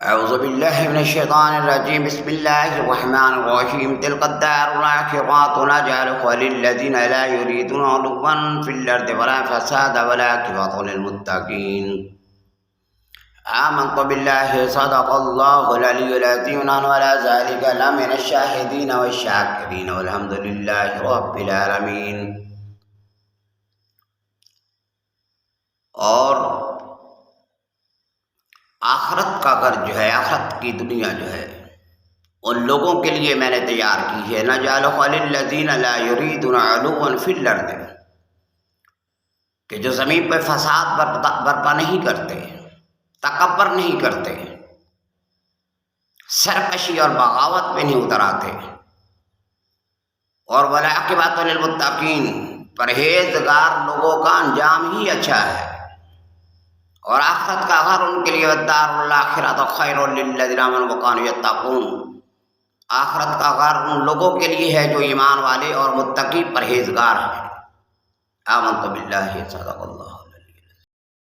اعوذ باللہ من الشیطان الرجیم بسم اللہ الرحمن الرحیم تلک الدار الاخرۃ نجعلها للذین لا یریدون علوا فی الارض ولا فسادا والعاقبۃ للمتقین آمنت باللہ صدق اللہ العلی العظیم ونحن على ذلک لمن الشاہدین والشاکرین والحمد للہ رب العالمین۔ اور آخرت کا گھر جو ہے، آخرت کی دنیا جو ہے، ان لوگوں کے لیے میں نے تیار کی ہے، نجعلها للذین لا یریدون علوا فی الارض، کہ جو زمین پہ فساد برپا نہیں کرتے، تکبر نہیں کرتے، سرکشی اور بغاوت پہ نہیں اتر آتے، اور والعاقبۃ للمتقین، پرہیزگار لوگوں کا انجام ہی اچھا ہے، اور آخرت کا گھر ان کے لیے والدار الاخرۃ خیر للذین آمنوا وکانوا یتقون، آخرت کا گھر ان لوگوں کے لیے ہے جو ایمان والے اور متقی پرہیزگار ہیں۔ آمنت باللہ صدق اللہ۔